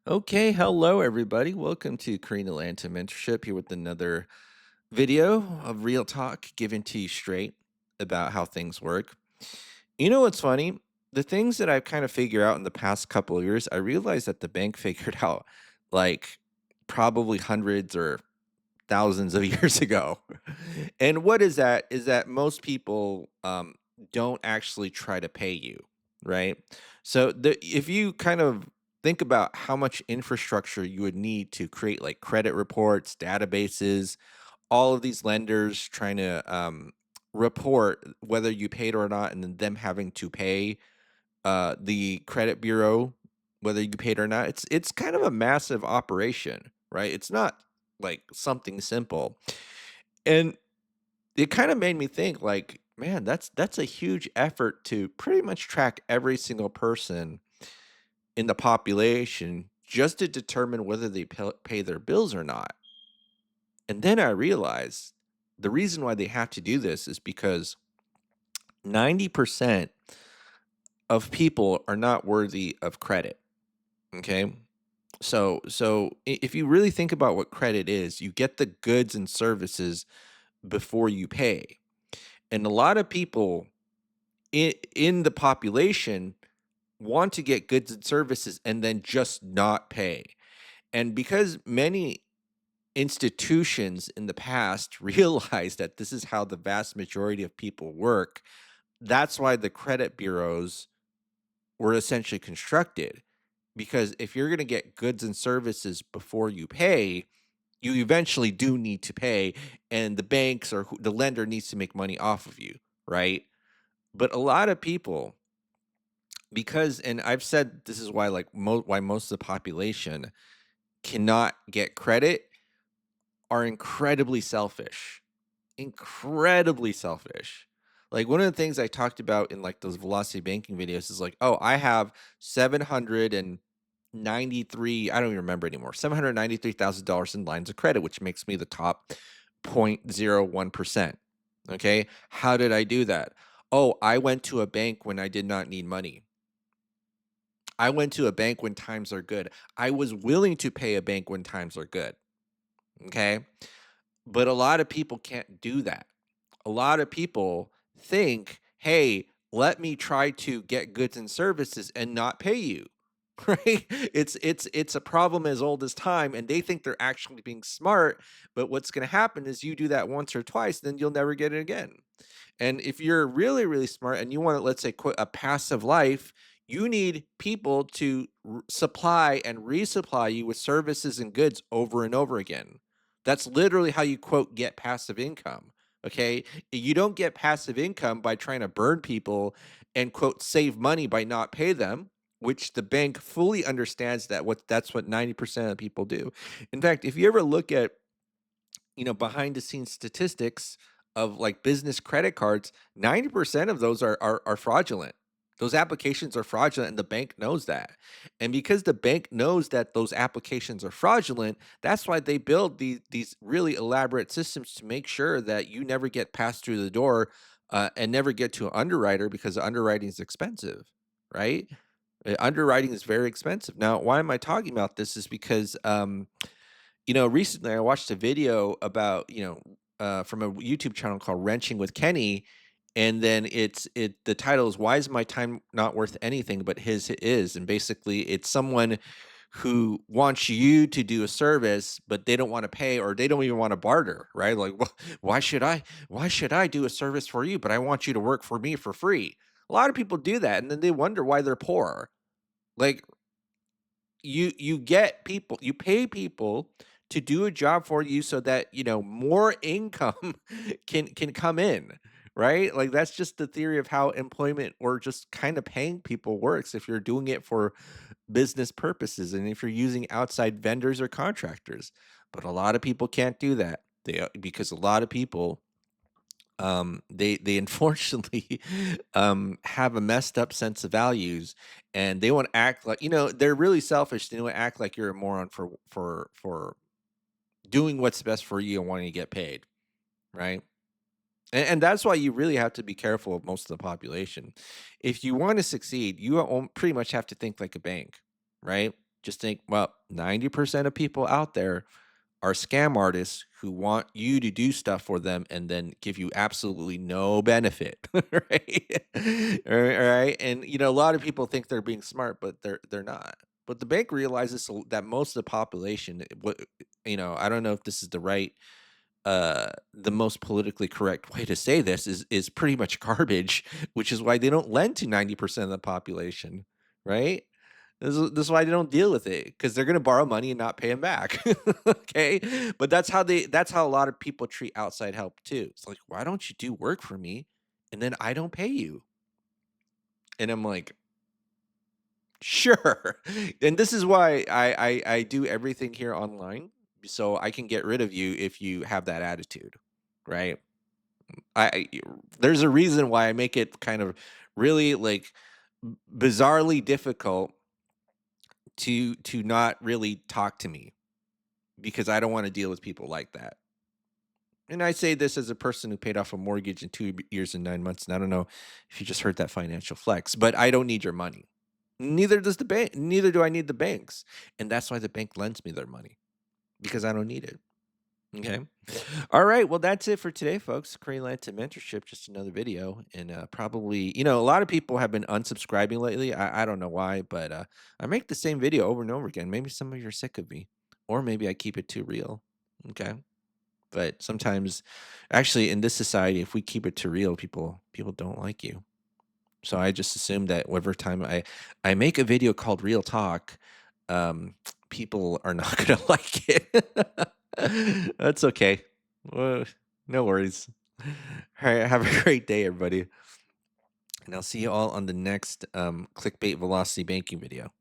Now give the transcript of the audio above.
Okay, hello everybody. Welcome to Korean Atlanta Mentorship here with another video of real talk given to you straight about how things work. You know what's funny? The things that I've kind of figured out in the past couple of years, I realized that the bank figured out like probably hundreds or thousands of years ago. And what is that? Is that most people don't actually try to pay you, right? So if you kind of think about how much infrastructure you would need to create like credit reports, databases, all of these lenders trying to report whether you paid or not, and then them having to pay the credit bureau whether you paid or not. It's kind of a massive operation, right? It's not like something simple. And it kind of made me think like, man, that's a huge effort to pretty much track every single person in the population just to determine whether they pay their bills or not. And then I realized the reason why they have to do this is because 90% of people are not worthy of credit. Okay. If you really think about what credit is, you get the goods and services before you pay. And a lot of people in the population want to get goods and services and then just not pay. And because many institutions in the past realized that this is how the vast majority of people work, that's why the credit bureaus were essentially constructed. Because if you're going to get goods and services before you pay, you eventually do need to pay, and the banks or the lender needs to make money off of you, right? But a lot of people, because and I've said this is why like why most of the population cannot get credit, are incredibly selfish. Incredibly selfish. Like one of the things I talked about in like those velocity banking videos is like, oh, I have 793, I don't even remember anymore, $793,000 in lines of credit, which makes me the top 0.01%. Okay. How did I do that? Oh, I went to a bank when I did not need money. I went to a bank when times are good. I was willing to pay a bank when times are good. Okay. But a lot of people can't do that. A lot of people think, hey, let me try to get goods and services and not pay you. Right? It's a problem as old as time, and they think they're actually being smart. But what's going to happen is you do that once or twice, then you'll never get it again. And if you're really, really smart and you want to, let's say, quote, a passive life, you need people to supply and resupply you with services and goods over and over again. That's literally how you, quote, get passive income. Okay. You don't get passive income by trying to burn people and, quote, save money by not pay them, which the bank fully understands that's what 90% of people do. In fact, if you ever look at behind the scenes statistics of like business credit cards, 90% of those are fraudulent. Those applications are fraudulent and the bank knows that. And because the bank knows that those applications are fraudulent, that's why they build these really elaborate systems to make sure that you never get passed through the door and never get to an underwriter because underwriting is expensive, right? Underwriting is very expensive. Now, why am I talking about this? Is because recently I watched a video about, from a YouTube channel called Wrenching with Kenny, and then the title is "Why is my time not worth anything but his is?" And basically, it's someone who wants you to do a service, but they don't want to pay or they don't even want to barter, right? Like, why should I? Why should I do a service for you, but I want you to work for me for free? A lot of people do that, and then they wonder why they're poor. Like, you pay people to do a job for you so that more income can come in, right? Like that's just the theory of how employment or just kind of paying people works if you're doing it for business purposes and if you're using outside vendors or contractors. But a lot of people can't do that, because a lot of people they unfortunately have a messed up sense of values, and they want to act like, they're really selfish. They want to act like you're a moron for doing what's best for you and wanting to get paid, right? And that's why you really have to be careful of most of the population. If you want to succeed, you pretty much have to think like a bank, right? Just think, well, 90% of people out there are scam artists who want you to do stuff for them and then give you absolutely no benefit, right? Right? And a lot of people think they're being smart, but they're not. But the bank realizes that most of the population, what I don't know if this is the most politically correct way to say this is pretty much garbage, which is why they don't lend to 90% of the population, right? This is why they don't deal with it, because they're gonna borrow money and not pay them back. Okay, but that's how a lot of people treat outside help too. It's like, why don't you do work for me, and then I don't pay you? And I'm like, sure. And this is why I do everything here online, so I can get rid of you if you have that attitude, right? I there's a reason why I make it kind of really like bizarrely difficult to not really talk to me, because I don't want to deal with people like that. And I say this as a person who paid off a mortgage in 2 years and 9 months. And I don't know if you just heard that financial flex, but I don't need your money. Neither does the bank. Neither do I need the banks. And that's why the bank lends me their money, because I don't need it. Okay. All right. Well, that's it for today, folks. Creating Land to Mentorship, just another video. And probably, a lot of people have been unsubscribing lately. I don't know why, but I make the same video over and over again. Maybe some of you are sick of me, or maybe I keep it too real. Okay. But sometimes, actually, in this society, if we keep it too real, people don't like you. So I just assume that whatever time I make a video called Real Talk, um, people are not gonna like it. That's okay. Well, no worries. All right, have a great day, everybody, and I'll see you all on the next clickbait velocity banking video.